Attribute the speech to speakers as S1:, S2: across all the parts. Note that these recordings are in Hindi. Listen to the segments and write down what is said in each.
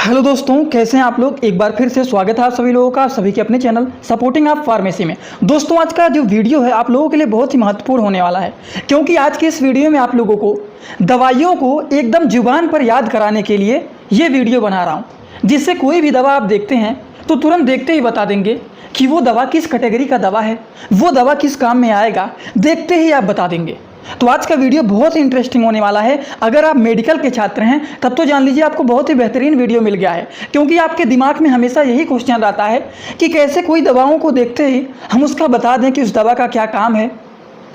S1: हेलो दोस्तों, कैसे हैं आप लोग। एक बार फिर से स्वागत है आप सभी लोगों का सभी के अपने चैनल सपोर्टिंग आप फार्मेसी में। दोस्तों, आज का जो वीडियो है आप लोगों के लिए बहुत ही महत्वपूर्ण होने वाला है, क्योंकि आज के इस वीडियो में आप लोगों को दवाइयों को एकदम जुबान पर याद कराने के लिए ये वीडियो बना रहा हूँ, जिससे कोई भी दवा आप देखते हैं तो तुरंत देखते ही बता देंगे कि वो दवा किस कैटेगरी का दवा है, वो दवा किस काम में आएगा, देखते ही आप बता देंगे। तो आज का वीडियो बहुत ही इंटरेस्टिंग होने वाला है। अगर आप मेडिकल के छात्र हैं तब तो जान लीजिए आपको बहुत ही बेहतरीन वीडियो मिल गया है, क्योंकि आपके दिमाग में हमेशा यही क्वेश्चन रहता है कि कैसे कोई दवाओं को देखते ही हम उसका बता दें कि उस दवा का क्या काम है,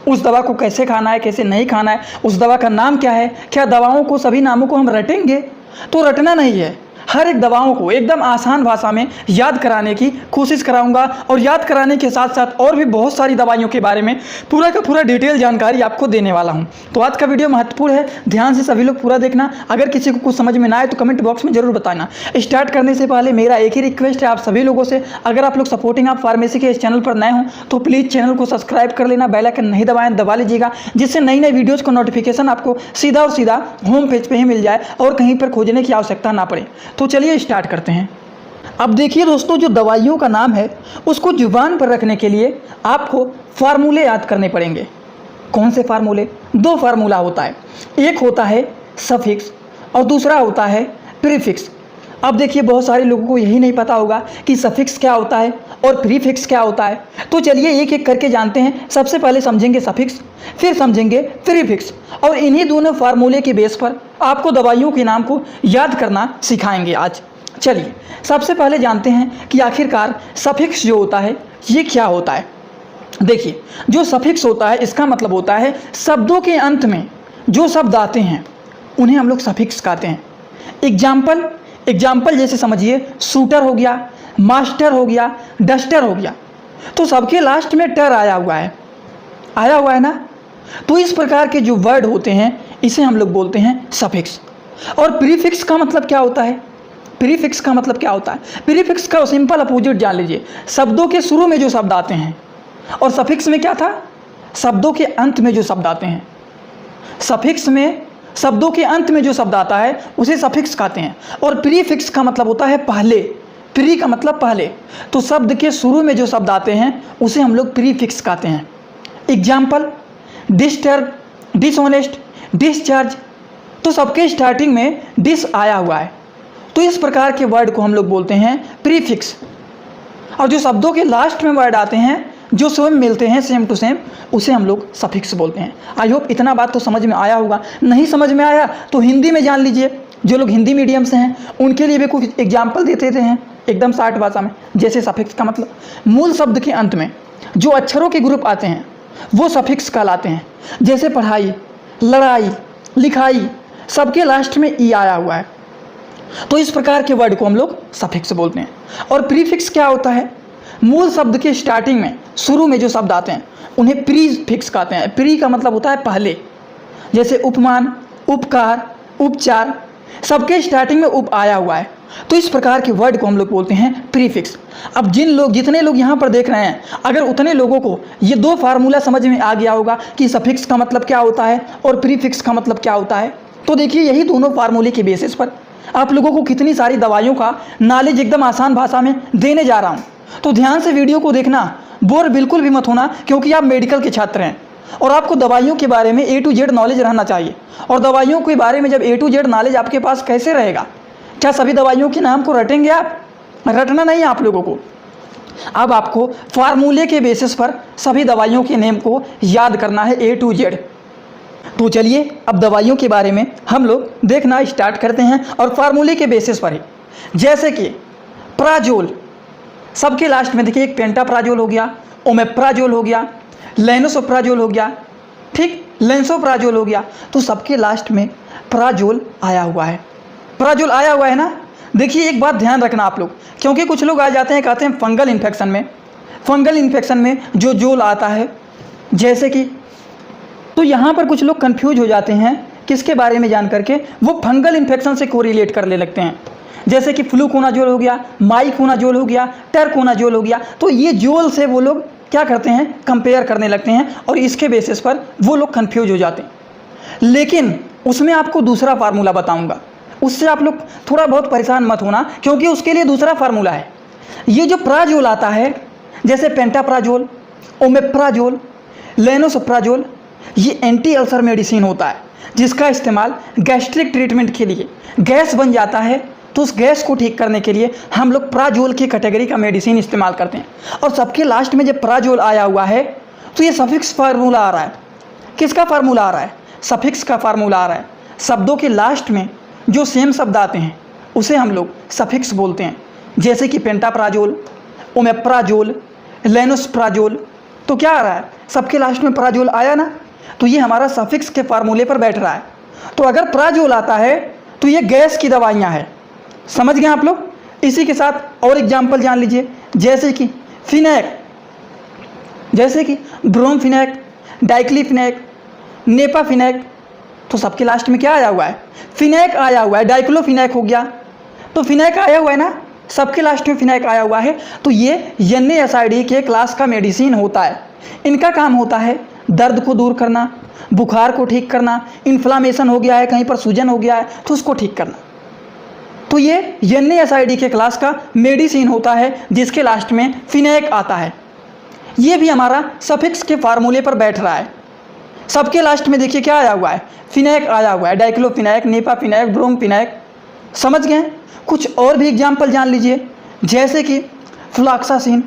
S1: उस दवा को कैसे खाना है, कैसे नहीं खाना है, उस दवा का नाम क्या है। क्या दवाओं को सभी नामों को हम रटेंगे? तो रटना नहीं है, हर एक दवाओं को एकदम आसान भाषा में याद कराने की कोशिश कराऊंगा, और याद कराने के साथ साथ और भी बहुत सारी दवाइयों के बारे में पूरा का पूरा डिटेल जानकारी आपको देने वाला हूं। तो आज का वीडियो महत्वपूर्ण है, ध्यान से सभी लोग पूरा देखना। अगर किसी को कुछ समझ में ना आए तो कमेंट बॉक्स में जरूर बताना। स्टार्ट करने से पहले मेरा एक ही रिक्वेस्ट है आप सभी लोगों से, अगर आप लोग सपोर्टिंग आप फार्मेसी के इस चैनल पर नए हों तो प्लीज़ चैनल को सब्सक्राइब कर लेना, बेल आइकन नहीं दबा लीजिएगा, जिससे नई नई वीडियोज़ को नोटिफिकेशन आपको सीधा और सीधा होम पेज पर ही मिल जाए और कहीं पर खोजने की आवश्यकता ना पड़े। तो चलिए स्टार्ट करते हैं। अब देखिए दोस्तों, जो दवाइयों का नाम है उसको जुबान पर रखने के लिए आपको फार्मूले याद करने पड़ेंगे। कौन से फार्मूले? दो फार्मूला होता है, एक होता है सफिक्स और दूसरा होता है प्रीफिक्स। अब देखिए, बहुत सारे लोगों को यही नहीं पता होगा कि सफिक्स क्या होता है और प्रीफिक्स क्या होता है। तो चलिए एक एक करके जानते हैं। सबसे पहले समझेंगे सफिक्स, फिर समझेंगे प्रीफिक्स, और इन्हीं दोनों फार्मूले के बेस पर आपको दवाइयों के नाम को याद करना सिखाएंगे आज। चलिए सबसे पहले जानते हैं कि आखिरकार सफिक्स जो होता है ये क्या होता है। देखिए, जो सफिक्स होता है इसका मतलब होता है शब्दों के अंत में जो शब्द आते हैं उन्हें हम लोग सफिक्स कहते हैं। एग्जाम्पल जैसे समझिए, शूटर हो गया, मास्टर हो गया, डस्टर हो गया, तो सबके लास्ट में टर आया हुआ है ना। तो इस प्रकार के जो वर्ड होते हैं इसे हम लोग बोलते हैं सफिक्स। और प्रीफिक्स का मतलब क्या होता है? प्रीफिक्स का मतलब क्या होता है? प्रीफिक्स का सिंपल अपोजिट जान लीजिए, शब्दों के शुरू में जो शब्द आते हैं। और सफिक्स में क्या था? शब्दों के अंत में जो शब्द आते हैं। सफिक्स में शब्दों के अंत में जो शब्द आता है उसे सफिक्स कहते हैं। और प्रीफिक्स का मतलब होता है पहले। प्री का मतलब पहले, तो शब्द के शुरू में जो शब्द आते हैं उसे हम लोग प्रीफिक्स कहते हैं। एग्जाम्पल, डिस्टर्ब, डिसऑनेस्ट, डिस्चार्ज, तो सबके स्टार्टिंग में डिस आया हुआ है, तो इस प्रकार के वर्ड को हम लोग बोलते हैं प्रीफिक्स। और जो शब्दों के लास्ट में वर्ड आते हैं जो स्वयं मिलते हैं सेम टू सेम, उसे हम लोग सफिक्स बोलते हैं। आई होप इतना बात तो समझ में आया होगा। नहीं समझ में आया तो हिंदी में जान लीजिए, जो लोग हिंदी मीडियम से हैं उनके लिए भी कुछ एग्जाम्पल देते हैं एकदम शार्ट भाषा में। जैसे सफिक्स का मतलब, मूल शब्द के अंत में जो अक्षरों के ग्रुप आते हैं वो सफिक्स कहलाते हैं। जैसे पढ़ाई, लड़ाई, लिखाई, सबके लास्ट में ई आया हुआ है, तो इस प्रकार के वर्ड को हम लोग सफिक्स बोलते हैं। और प्रीफिक्स क्या होता है? मूल शब्द के स्टार्टिंग में, शुरू में जो शब्द आते हैं उन्हें प्रीफिक्स कहते हैं। प्री का मतलब होता है पहले, जैसे उपमान, उपकार, उपचार, सबके स्टार्टिंग में उप आया हुआ है, तो इस प्रकार के वर्ड को हम लोग बोलते हैं प्रीफिक्स। अब जितने लोग यहाँ पर देख रहे हैं, अगर उतने लोगों को ये दो फार्मूला समझ में आ गया होगा कि सफिक्स का मतलब क्या होता है और प्रीफिक्स का मतलब क्या होता है, तो देखिए यही दोनों फार्मूले के बेसिस पर आप लोगों को कितनी सारी दवाइयों का नॉलेज एकदम आसान भाषा में देने जा रहा हूँ। तो ध्यान से वीडियो को देखना, बोर बिल्कुल भी मत होना, क्योंकि आप मेडिकल के छात्र हैं और आपको दवाइयों के बारे में A to Z नॉलेज रहना चाहिए। और दवाइयों के बारे में जब A to Z नॉलेज आपके पास कैसे रहेगा? क्या सभी दवाइयों के नाम को रटेंगे आप? रटना नहीं है आप लोगों को। अब आपको फार्मूले के बेसिस पर सभी दवाइयों के नेम को याद करना है A to Z। तो चलिए अब दवाइयों के बारे में हम लोग देखना स्टार्ट करते हैं, और फार्मूले के बेसिस पर ही। जैसे कि प्राजोल, सबके लास्ट में देखिए एक पेंटाप्राजोल हो गया, ओमेप्राजोल हो गया, लेनोसोप्राजोल हो गया, ठीक, लेंसोप्राजोल हो गया, तो सबके लास्ट में प्राजोल आया हुआ है। प्राजोल आया हुआ है ना। देखिए एक बात ध्यान रखना आप लोग, क्योंकि कुछ लोग आ जाते हैं कहते हैं फंगल इन्फेक्शन में जो जोल आता है, जैसे कि, तो यहाँ पर कुछ लोग कंफ्यूज हो जाते हैं किसके बारे में जान करके, वो फंगल इन्फेक्शन से कोरिलेट करने लगते हैं। जैसे कि फ्लूकोनाजोल हो गया, माइकोनाजोल हो गया, टरकोनाजोल हो गया, तो ये जोल से वो लोग क्या करते हैं, कंपेयर करने लगते हैं, और इसके बेसिस पर वो लोग कंफ्यूज हो जाते हैं। लेकिन उसमें आपको दूसरा फार्मूला बताऊंगा, उससे आप लोग थोड़ा बहुत परेशान मत होना, क्योंकि उसके लिए दूसरा फार्मूला है। ये जो प्राजोल आता है, जैसे पेंटाप्राजोल, ओमेप्राजोल, लेनोसोप्राजोल, ये एंटी अल्सर मेडिसिन होता है, जिसका इस्तेमाल गैस्ट्रिक ट्रीटमेंट के लिए, गैस बन जाता है तो उस गैस को ठीक करने के लिए हम लोग प्राजोल की कैटेगरी का मेडिसिन इस्तेमाल करते हैं। और सबके लास्ट में जब प्राजोल आया हुआ है तो ये सफिक्स फार्मूला आ रहा है। किसका फार्मूला आ रहा है? सफिक्स का फार्मूला आ रहा है। शब्दों के लास्ट में जो सेम शब्द आते हैं उसे हम लोग सफिक्स बोलते हैं, जैसे कि पेंटाप्राजोल, ओमेप्राजोल, लेनोसप्राजोल। तो क्या आ रहा है? सबके लास्ट में प्राजोल आया ना, तो ये हमारा सफिक्स के फार्मूले पर बैठ रहा है। तो अगर प्राजोल आता है तो ये गैस की दवाइयाँ हैं। समझ गए आप लोग? इसी के साथ और एग्जाम्पल जान लीजिए, जैसे कि फिनैक, जैसे कि ब्रोमफिनैक, डाइक्लोफिनैक, नेपाफिनैक। तो सबके लास्ट में क्या आया हुआ है? फिनैक आया हुआ है। डाइक्लोफिनैक हो गया, तो फिनैक आया हुआ है ना, सबके लास्ट में फिनैक आया हुआ है। तो ये NSAID के क्लास का मेडिसिन होता है। इनका काम होता है दर्द को दूर करना, बुखार को ठीक करना, इन्फ्लामेशन हो गया है, कहीं पर सूजन हो गया है तो उसको ठीक करना। तो ये NSAID के क्लास का मेडिसिन होता है, जिसके लास्ट में फिनैक आता है। ये भी हमारा सफिक्स के फार्मूले पर बैठ रहा है। सबके लास्ट में देखिए क्या आया हुआ है? फिनैक आया हुआ है। डाइक्लोफिनैक, नेपाफिनैक, ब्रोमफिनैक। समझ गए? कुछ और भी एग्जाम्पल जान लीजिए, जैसे कि फ्लॉक्सासिन,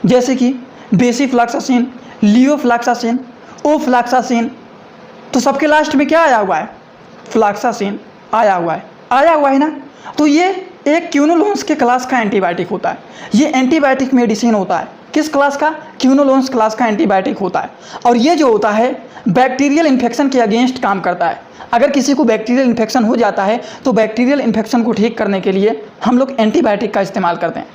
S1: जैसे कि बेसिफ्लॉक्सासिन, लियोफ्लॉक्सासिन, ओफ्लॉक्सासिन। तो सबके लास्ट में क्या आया हुआ है? फ्लॉक्सासिन आया हुआ है। आया हुआ है ना। तो ये एक क्यूनोलोन्स के क्लास का एंटीबायोटिक होता है। ये एंटीबायोटिक मेडिसिन होता है। किस क्लास का? क्यूनोलोन्स क्लास का एंटीबायोटिक होता है। और ये जो होता है बैक्टीरियल इन्फेक्शन के अगेंस्ट काम करता है। अगर किसी को बैक्टीरियल इन्फेक्शन हो जाता है तो बैक्टीरियल इन्फेक्शन को ठीक करने के लिए हम लोग एंटीबायोटिक का इस्तेमाल करते हैं।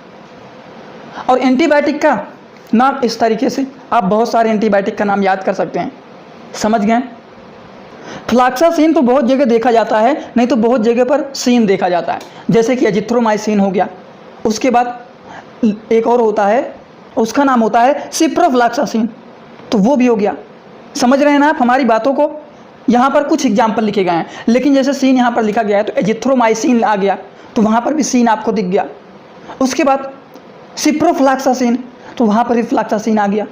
S1: और एंटीबायोटिक का नाम इस तरीके से आप बहुत सारे एंटीबायोटिक का नाम याद कर सकते हैं। समझ गए? फ्लॉक्सासिन तो बहुत जगह देखा जाता है, नहीं तो बहुत जगह पर सीन देखा जाता है, जैसे कि एजिथ्रोमाइसिन हो गया। उसके बाद एक और होता है, उसका नाम होता है सिप्रोफ्लॉक्सासिन, तो वो भी हो गया। समझ रहे हैं ना आप हमारी बातों को? यहाँ पर कुछ एग्जाम्पल लिखे गए हैं, लेकिन जैसे सीन यहाँ पर लिखा गया है तो एजिथ्रोमाइसिन आ गया, तो वहाँ पर भी सीन आपको दिख गया। उसके बाद सिप्रोफ्लॉक्सासिन, तो वहाँ पर भी फ्लॉक्सासिन आ गया।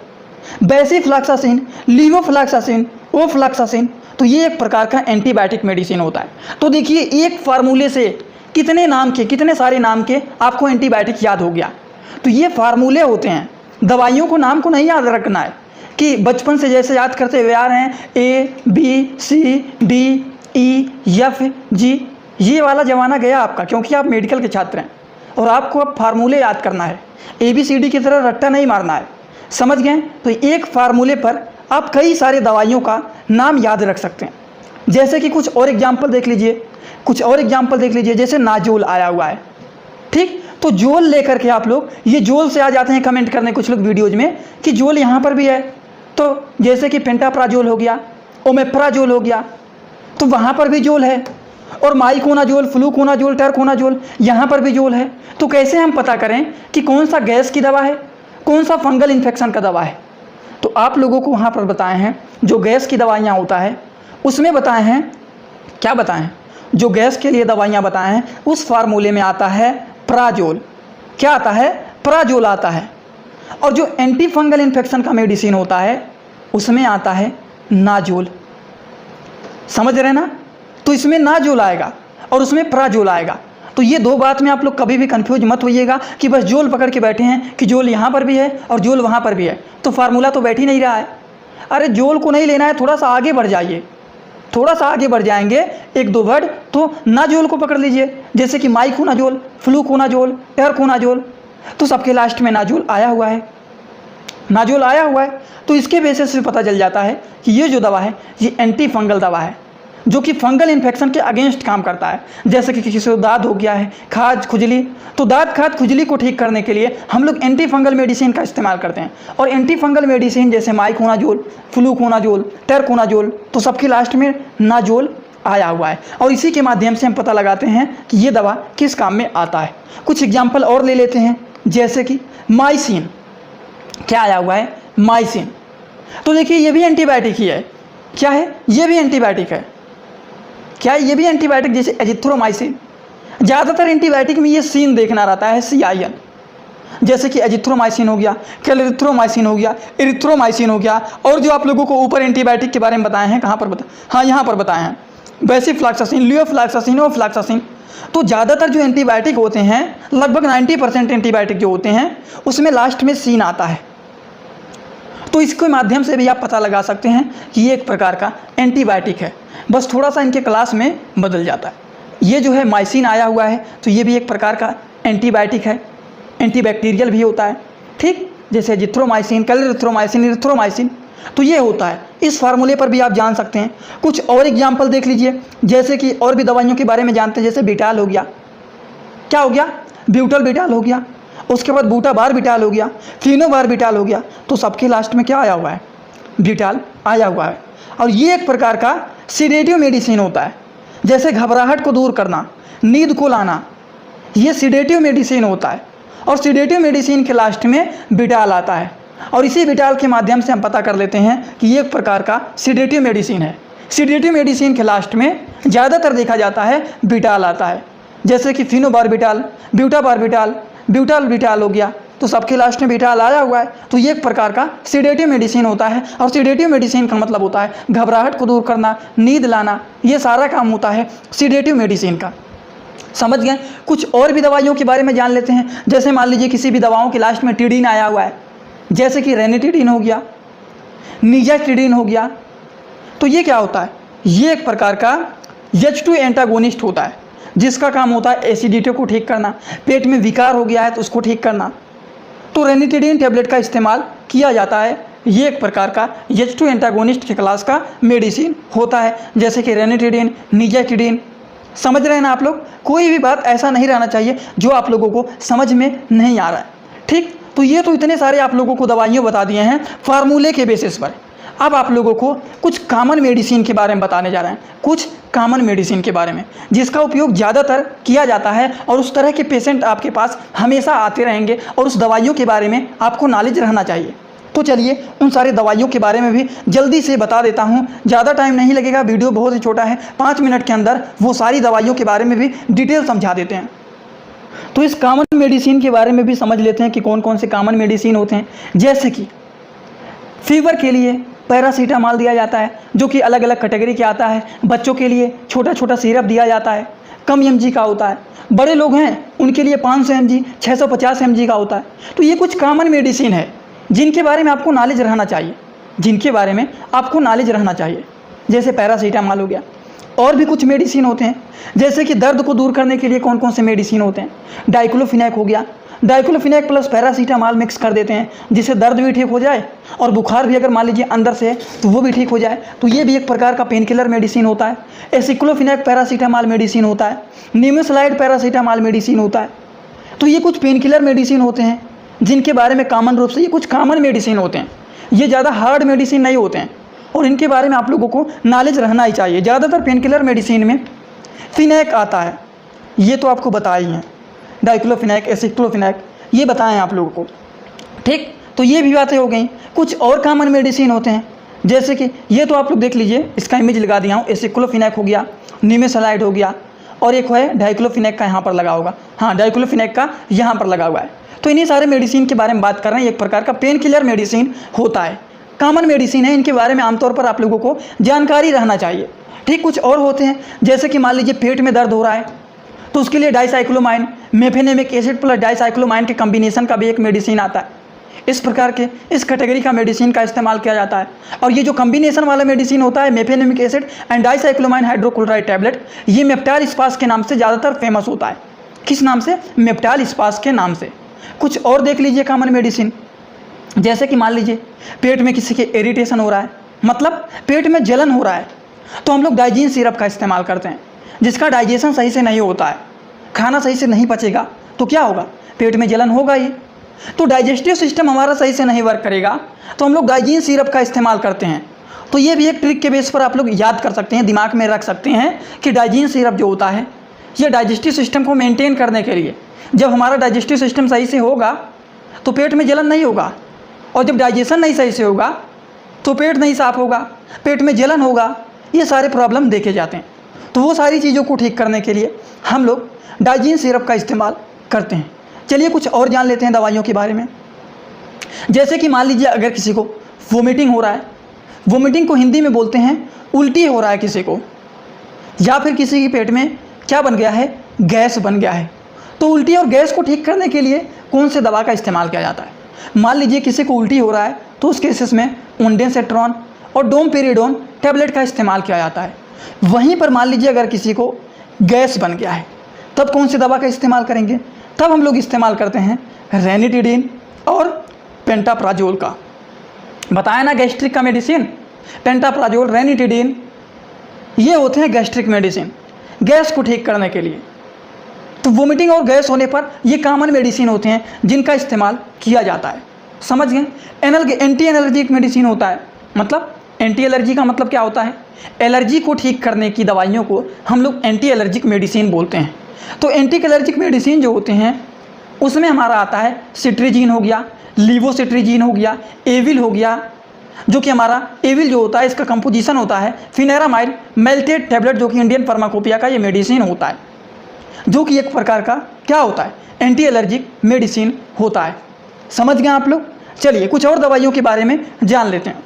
S1: बेसिफ्लॉक्सासिन, लीवोफ्लॉक्सासिन, ओफ्लॉक्सासिन। तो ये एक प्रकार का एंटीबायोटिक मेडिसिन होता है। तो देखिए एक फार्मूले से कितने नाम के, कितने सारे नाम के आपको एंटीबायोटिक याद हो गया। तो ये फार्मूले होते हैं, दवाइयों को नाम को नहीं याद रखना है कि बचपन से जैसे याद करते हुए आ रहे हैं ABCDEFG। ये वाला ज़माना गया आपका, क्योंकि आप मेडिकल के छात्र हैं और आपको अब फार्मूले याद करना है। ABCD की तरह रट्टा नहीं मारना है। समझ गए? तो एक फार्मूले पर आप कई सारे दवाइयों का नाम याद रख सकते हैं। जैसे कि कुछ और एग्जाम्पल देख लीजिए, कुछ और एग्जाम्पल देख लीजिए, जैसे नाजोल आया हुआ है। ठीक, तो जोल लेकर के आप लोग, ये जोल से आ जाते हैं कमेंट करने कुछ लोग वीडियोज में कि जोल यहाँ पर भी है। तो जैसे कि पेंटाप्राजोल हो गया, ओमेप्राजोल हो गया, तो वहाँ पर भी जोल है। और माइकोनाजोल, फ्लूकोनाजोल, टरकोनाजोल, यहाँ पर भी जोल है। तो कैसे हम पता करें कि कौन सा गैस की दवा है, कौन सा फंगल इन्फेक्शन का दवा है? तो आप लोगों को वहाँ पर बताए हैं जो गैस की दवाइयाँ होता है उसमें बताए हैं, क्या बताएं हैं? जो गैस के लिए दवाइयाँ बताए हैं उस फार्मूले में आता है प्राजोल। क्या आता है? प्राजोल आता है। और जो एंटी फंगल इन्फेक्शन का मेडिसिन होता है उसमें आता है नाजोल। समझ रहे ना? तो इसमें नाजोल आएगा और उसमें प्राजोल आएगा। तो ये दो बात में आप लोग कभी भी कंफ्यूज मत होइएगा कि बस जोल पकड़ के बैठे हैं कि जोल यहाँ पर भी है और जोल वहाँ पर भी है, तो फार्मूला तो बैठ ही नहीं रहा है। अरे जोल को नहीं लेना है, थोड़ा सा आगे बढ़ जाइए, थोड़ा सा आगे बढ़ जाएंगे एक दो वर्ड तो नाजोल को पकड़ लीजिए, जैसे कि माइकोनाजोल, फ्लूकोनाजोल, टरकोनाजोल। तो सबके लास्ट में नाजोल आया हुआ है, नाजोल आया हुआ है। तो इसके बेसिस से पता चल जाता है कि ये जो दवा है ये एंटी फंगल दवा है, जो कि फंगल इन्फेक्शन के अगेंस्ट काम करता है। जैसे कि किसी को दाद हो गया है, खाज खुजली, तो दाद खाज खुजली को ठीक करने के लिए हम लोग एंटी फंगल मेडिसिन का इस्तेमाल करते हैं। और एंटी फंगल मेडिसिन जैसे माइकोनाजोल, फ्लूकोनाजोल, टरकोनाजोल, तो सबके लास्ट में नाजोल आया हुआ है। और इसी के माध्यम से हम पता लगाते हैं कि ये दवा किस काम में आता है। कुछ एग्जाम्पल और ले लेते हैं, जैसे कि माइसिन। क्या आया हुआ है? माइसिन। तो देखिए ये भी एंटीबायोटिक ही है। क्या है? ये भी एंटीबायोटिक है। क्या ये भी एंटीबायोटिक जैसे एजिथ्रोमाइसिन? ज़्यादातर एंटीबायोटिक में ये सीन देखना रहता है, CIN, जैसे कि एजिथ्रोमाइसिन हो गया, क्लेरिथ्रोमाइसिन हो गया, इरिथ्रोमाइसिन हो गया, और जो आप लोगों को ऊपर एंटीबायोटिक के बारे में बताए हैं, कहाँ पर हाँ यहाँ पर बताए हैं, बेसिफ्लॉक्सासिन, लियोफ्लॉक्सासिन और फ्लॉक्सासिन। तो ज़्यादातर जो एंटीबायोटिक होते हैं, लगभग 90% एंटीबायोटिक जो होते हैं उसमें लास्ट में सीन आता है। तो इसके माध्यम से भी आप पता लगा सकते हैं कि ये एक प्रकार का एंटीबायोटिक है, बस थोड़ा सा इनके क्लास में बदल जाता है। ये जो है माइसिन आया हुआ है, तो ये भी एक प्रकार का एंटीबायोटिक है, एंटीबैक्टीरियल भी होता है, ठीक, जैसे जिथ्रोमाइसिन, क्लेरिथ्रोमाइसिन, इरिथ्रोमाइसिन, तो ये होता है। इस फार्मूले पर भी आप जान सकते हैं। कुछ और एग्जाम्पल देख लीजिए, जैसे कि और भी दवाइयों के बारे में जानते हैं, जैसे बिटाल हो गया, क्या हो गया, ब्यूटल बिटाल हो गया, उसके बाद बूटा बार बिटाल हो गया, फिनोबार बिटाल हो गया, तो सबके लास्ट में क्या आया हुआ है, बिटाल आया हुआ है। और ये एक प्रकार का सीडेटिव मेडिसिन होता है, जैसे घबराहट को दूर करना, नींद को लाना, ये सीडेटिव मेडिसिन होता है। और सीडेटिव मेडिसिन के लास्ट में बिटाल आता है, और इसी बिटाल के माध्यम से हम पता कर लेते हैं कि ये एक प्रकार का सीडेटिव मेडिसिन है। सीडेटिव मेडिसिन के लास्ट में ज़्यादातर देखा जाता है बिटाल आता है, जैसे कि फिनोबारबिटाल, ब्यूटाबारबिटाल, ब्यूटाल बिटाल हो गया, तो सबके लास्ट में बिटाल आया हुआ है। तो ये एक प्रकार का सीडेटिव मेडिसिन होता है। और सीडेटिव मेडिसिन का मतलब होता है घबराहट को दूर करना, नींद लाना, ये सारा काम होता है सीडेटिव मेडिसिन का। समझ गए? कुछ और भी दवाइयों के बारे में जान लेते हैं। जैसे मान लीजिए किसी भी दवाओं के लास्ट में टिडीन आया हुआ है, जैसे कि रेनिटिडीन हो गया, निजास्टिडीन हो गया, तो ये क्या होता है, ये एक प्रकार का H2 एंटागोनिस्ट होता है, जिसका काम होता है एसिडिटी को ठीक करना, पेट में विकार हो गया है तो उसको ठीक करना। तो रेनिटिडीन टैबलेट का इस्तेमाल किया जाता है। ये एक प्रकार का H2 एंटागोनिस्ट के क्लास का मेडिसिन होता है, जैसे कि रेनिटिडीन, निजास्टिडीन। समझ रहे हैं ना आप लोग? कोई भी बात ऐसा नहीं रहना चाहिए जो आप लोगों को समझ में नहीं आ रहा है, ठीक। तो ये तो इतने सारे आप लोगों को दवाइयाँ बता दिए हैं फार्मूले के बेसिस पर। अब आप लोगों को कुछ कॉमन मेडिसिन के बारे में बताने जा रहे हैं, कुछ कॉमन मेडिसिन के बारे में जिसका उपयोग ज़्यादातर किया जाता है, और उस तरह के पेशेंट आपके पास हमेशा आते रहेंगे, और उस दवाइयों के बारे में आपको नॉलेज रहना चाहिए। तो चलिए उन सारे दवाइयों के बारे में भी जल्दी से बता देता हूँ, ज़्यादा टाइम नहीं लगेगा, वीडियो बहुत ही छोटा है, 5 मिनट के अंदर वो सारी दवाइयों के बारे में भी डिटेल समझा देते हैं। तो इस कॉमन मेडिसिन के बारे में भी समझ लेते हैं कि कौन कौन से कॉमन मेडिसिन होते हैं। जैसे कि फीवर के लिए पैरासीटामॉल दिया जाता है, जो कि अलग अलग कैटेगरी के आता है। बच्चों के लिए छोटा छोटा सिरप दिया जाता है, कम mg का होता है। बड़े लोग हैं उनके लिए 500 mg, 650 mg का होता है। तो ये कुछ कॉमन मेडिसिन है जिनके बारे में आपको नॉलेज रहना चाहिए, जिनके बारे में आपको नॉलेज रहना चाहिए। जैसे पैरासीटामॉल हो गया, और भी कुछ मेडिसिन होते हैं, जैसे कि दर्द को दूर करने के लिए कौन कौन से मेडिसिन होते हैं। डाइक्लोफिनेक हो गया, डाइक्लोफिनेक प्लस पैरासीटामॉल मिक्स कर देते हैं, जिससे दर्द भी ठीक हो जाए और बुखार भी अगर मान लीजिए अंदर से है तो वो भी ठीक हो जाए। तो ये भी एक प्रकार का पेन किलर मेडिसिन होता है। एसिक्लोफिनेक पैरासीटामॉल मेडिसिन होता है, निमेसुलाइड पैरासीटामॉल मेडिसिन होता है। तो ये कुछ पेन किलर मेडिसिन होते हैं जिनके बारे में कॉमन रूप से ये कुछ कॉमन मेडिसिन होते हैं। ये ज़्यादा हार्ड मेडिसिन नहीं होते हैं, और इनके बारे में आप लोगों को नॉलेज रहना ही चाहिए। ज़्यादातर पेन किलर मेडिसिन में फिनेक आता है, ये तो आपको बताया ही है, डाइक्लोफिनेक, एसिक्लोफिनेक, ये बताएं आप लोगों को, ठीक। तो ये भी बातें हो गई। कुछ और कॉमन मेडिसिन होते हैं, जैसे कि ये तो आप लोग देख लीजिए, इसका इमेज लगा दिया हूँ। एसिक्लोफिनेक हो गया, निमेसुलाइड हो गया, और एक है डाइक्लोफिनेक का यहाँ पर लगा होगा, हाँ डाइक्लोफिनेक का यहाँ पर लगा हुआ है। तो इन्हीं सारे मेडिसिन के बारे में बात कर रहे हैं। एक प्रकार का पेन किलर मेडिसिन होता है, कॉमन मेडिसिन है, इनके बारे में आमतौर पर आप लोगों को जानकारी रहना चाहिए, ठीक। कुछ और होते हैं, जैसे कि मान लीजिए पेट में दर्द हो रहा है तो उसके लिए dicyclomine, mefenamic acid plus dicyclomine के कम्बिनेशन का भी एक मेडिसिन आता है। इस प्रकार के इस कैटेगरी का मेडिसिन का इस्तेमाल किया जाता है। और ये जो कम्बिनेशन वाला मेडिसिन होता है, mefenamic acid and dicyclomine hydrochloride tablet, ये मेप्टाल स्पास के नाम से ज़्यादातर फेमस होता है। किस नाम से? मेप्टाल स्पास के नाम से। कुछ और देख लीजिए कॉमन मेडिसिन, जैसे कि मान लीजिए पेट में किसी के इरिटेशन हो रहा है, मतलब पेट में जलन हो रहा है, तो हम लोग डाइजीन सिरप का इस्तेमाल करते हैं, जिसका डाइजेशन सही से नहीं होता है, खाना सही से नहीं पचेगा तो क्या होगा, पेट में जलन होगा ही। तो डाइजेस्टिव सिस्टम हमारा सही से नहीं वर्क करेगा, तो हम लोग डाइजीन सिरप का इस्तेमाल करते हैं। तो ये भी एक ट्रिक के बेस पर आप लोग याद कर सकते हैं, दिमाग में रख सकते हैं कि डाइजीन सिरप जो होता है ये डाइजेस्टिव सिस्टम को मेंटेन करने के लिए, जब हमारा डाइजेस्टिव सिस्टम सही से होगा तो पेट में जलन नहीं होगा, और जब डाइजेशन नहीं सही से होगा तो पेट नहीं साफ होगा, पेट में जलन होगा, ये सारे प्रॉब्लम देखे जाते हैं। तो वो सारी चीज़ों को ठीक करने के लिए हम लोग डाइजीन सिरप का इस्तेमाल करते हैं। चलिए कुछ और जान लेते हैं दवाइयों के बारे में। जैसे कि मान लीजिए अगर किसी को वोमिटिंग हो रहा है, वोमिटिंग को हिंदी में बोलते हैं उल्टी हो रहा है किसी को, या फिर किसी के पेट में क्या बन गया है, गैस बन गया है, तो उल्टी और गैस को ठीक करने के लिए कौन से दवा का इस्तेमाल किया जाता है? मान लीजिए किसी को उल्टी हो रहा है तो उस केसेस में ओंडेंसेट्रॉन और डोमपेरिडोन टैबलेट का इस्तेमाल किया जाता है। वहीं पर मान लीजिए अगर किसी को गैस बन गया है तब कौन सी दवा का इस्तेमाल करेंगे? तब हम लोग इस्तेमाल करते हैं रेनिटिडीन और पेंटाप्राजोल का। बताया ना गैस्ट्रिक का मेडिसिन, पेंटाप्राजोल, रेनिटिडीन, ये होते हैं गैस्ट्रिक मेडिसिन गैस को ठीक करने के लिए। तो वोमिटिंग और गैस होने पर ये कॉमन मेडिसिन होते हैं जिनका इस्तेमाल किया जाता है। समझ गए? एंटी एलर्जिक मेडिसिन होता है, मतलब एंटी एलर्जी का मतलब क्या होता है? एलर्जी को ठीक करने की दवाइयों को हम लोग एंटी एलर्जिक मेडिसिन बोलते हैं। तो एंटी एलर्जिक मेडिसिन जो होते हैं उसमें हमारा आता है सिट्रीजिन हो गया, लीवोसिट्रीजिन हो गया, एविल हो गया, जो कि हमारा एविल जो होता है इसका कंपोजिशन होता है फिनेरामाइड मेल्टेड टैबलेट, जो कि इंडियन फार्माकोपिया का ये मेडिसिन होता है, जो कि एक प्रकार का क्या होता है, एंटी एलर्जिक मेडिसिन होता है। समझ गए आप लोग? चलिए कुछ और दवाइयों के बारे में जान लेते हैं।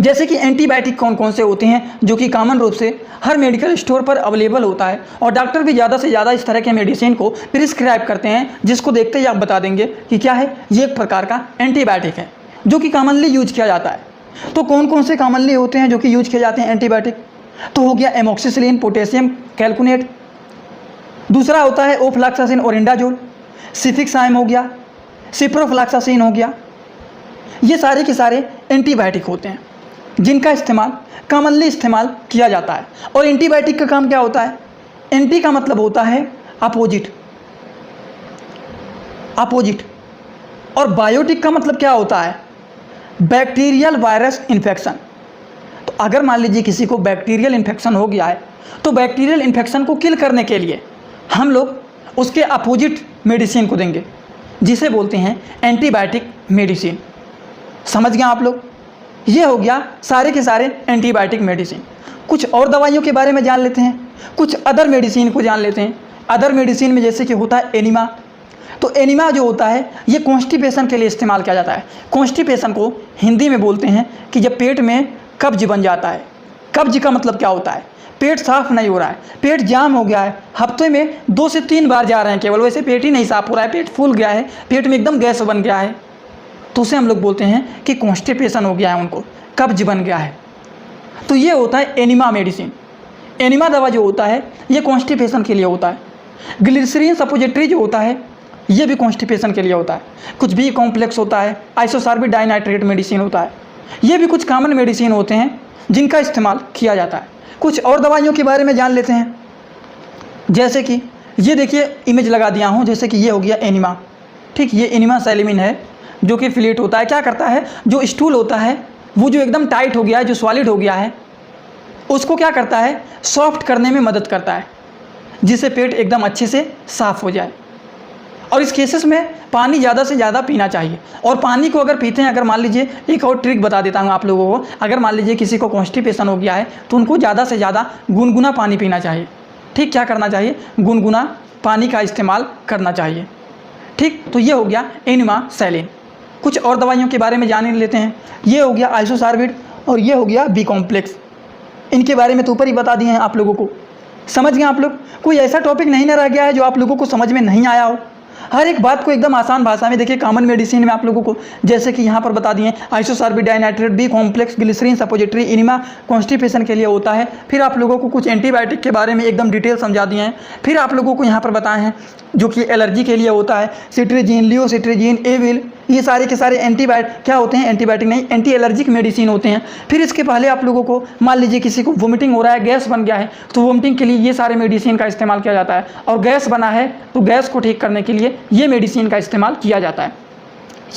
S1: जैसे कि एंटीबायोटिक कौन कौन से होते हैं जो कि कॉमन रूप से हर मेडिकल स्टोर पर अवेलेबल होता है, और डॉक्टर भी ज़्यादा से ज़्यादा इस तरह के मेडिसिन को प्रिस्क्राइब करते हैं, जिसको देखते ही आप बता देंगे कि क्या है, ये एक प्रकार का एंटीबायोटिक है जो कि कॉमनली यूज किया जाता है। तो कौन कौन से कॉमनली होते हैं जो कि यूज किए जाते हैं एंटीबायोटिक? तो हो गया एमोक्सिसिलिन, पोटेशियम कैल्कुनेट, दूसरा होता है ओफ्लॉक्सासिन ओरिंडाजोल, सिफिक्साइम हो गया, सिप्रोफ्लॉक्सासिन हो गया। ये सारे के सारे एंटीबायोटिक होते हैं जिनका इस्तेमाल कॉमनली इस्तेमाल किया जाता है। और एंटीबायोटिक का काम क्या होता है? एंटी का मतलब होता है अपोजिट, अपोजिट, और बायोटिक का मतलब क्या होता है? Bacterial virus infection. तो अगर मान लीजिए किसी को बैक्टीरियल इन्फेक्शन हो गया है तो बैक्टीरियल इन्फेक्शन को किल करने के लिए हम लोग उसके अपोजिट मेडिसिन को देंगे, जिसे बोलते हैं एंटीबायोटिक मेडिसिन। समझ गए आप लोग? ये हो गया सारे के सारे एंटीबायोटिक मेडिसिन। कुछ और दवाइयों के बारे में जान लेते हैं, कुछ अदर मेडिसिन को जान लेते हैं। अदर मेडिसिन में जैसे कि होता है एनिमा। तो एनिमा जो होता है ये कॉन्स्टिपेशन के लिए इस्तेमाल किया जाता है। कॉन्स्टिपेशन को हिंदी में बोलते हैं कि जब पेट में कब्ज बन जाता है। कब्ज का मतलब क्या होता है? पेट साफ नहीं हो रहा है, पेट जाम हो गया है, हफ्ते में 2 से 3 बार जा रहे हैं केवल, वैसे पेट ही नहीं साफ हो रहा है, पेट फूल गया है, पेट में एकदम गैस बन गया है, तो उसे हम लोग बोलते हैं कि कॉन्स्टिपेशन हो गया है, उनको कब्ज बन गया है। तो ये होता है एनिमा मेडिसिन। एनिमा दवा जो होता है ये कॉन्स्टिपेशन के लिए होता है। ग्लिसरीन सपोजिटरी जो होता है ये भी कॉन्स्टिपेशन के लिए होता है। कुछ भी कॉम्प्लेक्स होता है, आइसोसार्बिक डाइनाइट्रेट मेडिसिन होता है। ये भी कुछ कॉमन मेडिसिन होते हैं जिनका इस्तेमाल किया जाता है। कुछ और दवाइयों के बारे में जान लेते हैं। जैसे कि ये देखिए इमेज लगा दिया हूँ, जैसे कि ये हो गया एनिमा, ठीक, ये एनिमा सैलिमिन है जो कि फ्लेट होता है। क्या करता है, जो स्टूल होता है वो जो एकदम टाइट हो गया है, जो सॉलिड हो गया है, उसको क्या करता है, सॉफ्ट करने में मदद करता है, जिससे पेट एकदम अच्छे से साफ़ हो जाए। और इस केसेस में पानी ज़्यादा से ज़्यादा पीना चाहिए। और पानी को अगर पीते हैं, अगर मान लीजिए एक और ट्रिक बता देता हूँ आप लोगों को, अगर मान लीजिए किसी को कॉन्स्टिपेशन हो गया है तो उनको ज़्यादा से ज़्यादा गुनगुना पानी पीना चाहिए। ठीक, क्या करना चाहिए, गुनगुना पानी का इस्तेमाल करना चाहिए। ठीक, तो ये हो गया एनिमा सैलिन। कुछ और दवाइयों के बारे में जान लेते हैं। ये हो गया आइसोसार्बिड और ये हो गया बी कॉम्प्लेक्स। इनके बारे में तो ऊपर ही बता दिए हैं आप लोगों को। समझ गए आप लोग? कोई ऐसा टॉपिक नहीं ना रह गया है जो आप लोगों को समझ में नहीं आया हो। हर एक बात को एकदम आसान भाषा में देखिए, कॉमन मेडिसिन में आप लोगों को जैसे कि यहाँ पर बता दिए, isosorbide dinitrate, B complex, glycerin suppository, enema constipation के लिए होता है। फिर आप लोगों को कुछ एंटीबायोटिक के बारे में एकदम डिटेल समझा दिए हैं। फिर आप लोगों को यहाँ पर बताए हैं जो कि एलर्जी के लिए होता है, सिट्रीजिन, लियोसिट्रीजिन, एविल, ये सारे के सारे एंटीबायोटिक क्या होते हैं, एंटीबायोटिक नहीं, एंटी एलर्जिक मेडिसिन होते हैं। फिर इसके पहले आप लोगों को मान लीजिए किसी को वोमिटिंग हो रहा है, गैस बन गया है, तो वोमिटिंग के लिए ये सारे मेडिसिन का इस्तेमाल किया जाता है। और गैस बना है तो गैस को ठीक करने के लिए ये मेडिसिन का इस्तेमाल किया जाता है।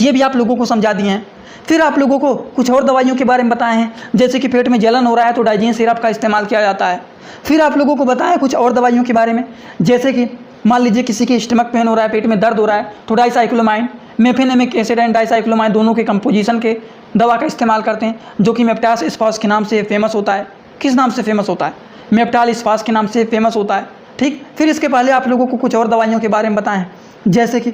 S1: ये भी आप लोगों को समझा दिए हैं। फिर आप लोगों को कुछ और दवाइयों के बारे में बताए हैं, जैसे कि पेट में जलन हो रहा है तो डाइजीन सिरप का इस्तेमाल किया जाता है। फिर आप लोगों को बताया कुछ और दवाइयों के बारे में, जैसे कि मान लीजिए किसी की स्टमक पेन हो रहा है, पेट में दर्द हो रहा है, तो dicyclomine, mefenamic acid and dicyclomine दोनों के कंपोजिशन के दवा का इस्तेमाल करते हैं, जो कि मेप्टास स्पॉस के नाम से फेमस होता है। किस नाम से फेमस होता है? मेप्टाल इस्पास के नाम से फेमस होता है। ठीक, फिर इसके पहले आप लोगों को कुछ और दवाइयों के बारे में बताएं, जैसे कि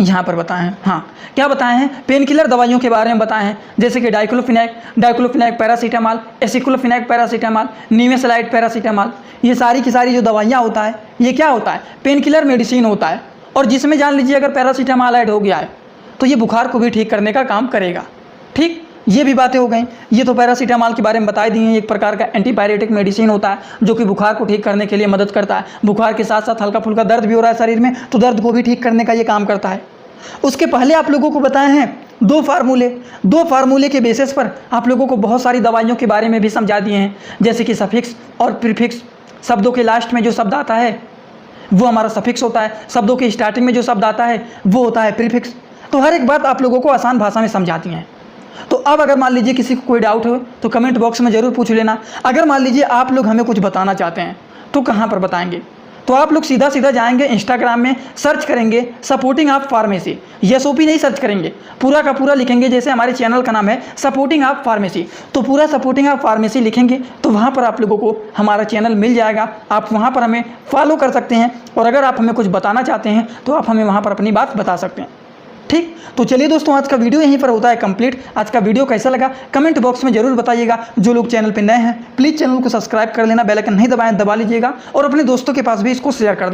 S1: यहाँ पर बताएं हैं, हाँ क्या बताएं हैं, पेन किलर दवाइयों के बारे में बताएं हैं, जैसे कि diclofenac paracetamol, aceclofenac paracetamol, nimesulide paracetamol. ये सारी की सारी जो दवाइयाँ होता है ये क्या होता है, पेन किलर मेडिसिन होता है। और जिसमें जान लीजिए अगर पैरासीटामॉल ऐड हो गया है तो ये बुखार को भी ठीक करने का काम करेगा। ठीक, ये भी बातें हो गई। ये तो पैरासीटामॉल के बारे में बता दी हैं, एक प्रकार का एंटीपायरेटिक मेडिसिन होता है जो कि बुखार को ठीक करने के लिए मदद करता है। बुखार के साथ साथ हल्का फुल्का दर्द भी हो रहा है शरीर में तो दर्द को भी ठीक करने का ये काम करता है। उसके पहले आप लोगों को बताए हैं दो फार्मूले के बेसिस पर आप लोगों को बहुत सारी दवाइयों के बारे में भी समझा दिए हैं, जैसे कि सफिक्स और प्रीफिक्स। शब्दों के लास्ट में जो शब्द आता है वो हमारा सफिक्स होता है, शब्दों के स्टार्टिंग में जो शब्द आता है वो होता है प्रीफिक्स। तो हर एक बात आप लोगों को आसान भाषा में समझाती हैं। तो अब अगर मान लीजिए किसी को कोई डाउट हो तो कमेंट बॉक्स में ज़रूर पूछ लेना। अगर मान लीजिए आप लोग हमें कुछ बताना चाहते हैं तो कहाँ पर बताएंगे, तो आप लोग सीधा जाएंगे इंस्टाग्राम में, सर्च करेंगे सपोर्टिंग आप फार्मेसी। SOP नहीं सर्च करेंगे, पूरा का पूरा लिखेंगे, जैसे हमारे चैनल का नाम है सपोर्टिंग आप फार्मेसी, तो पूरा सपोर्टिंग आप फार्मेसी लिखेंगे तो वहाँ पर आप लोगों को हमारा चैनल मिल जाएगा। आप वहाँ पर हमें फॉलो कर सकते हैं और अगर आप हमें कुछ बताना चाहते हैं तो आप हमें वहाँ पर अपनी बात बता सकते हैं। ठीक, तो चलिए दोस्तों आज का वीडियो यहीं पर होता है कंप्लीट। आज का वीडियो कैसा लगा कमेंट बॉक्स में जरूर बताइएगा। जो लोग चैनल पे नए हैं प्लीज़ चैनल को सब्सक्राइब कर लेना, बेल आइकन नहीं दबा लीजिएगा और अपने दोस्तों के पास भी इसको शेयर कर दें।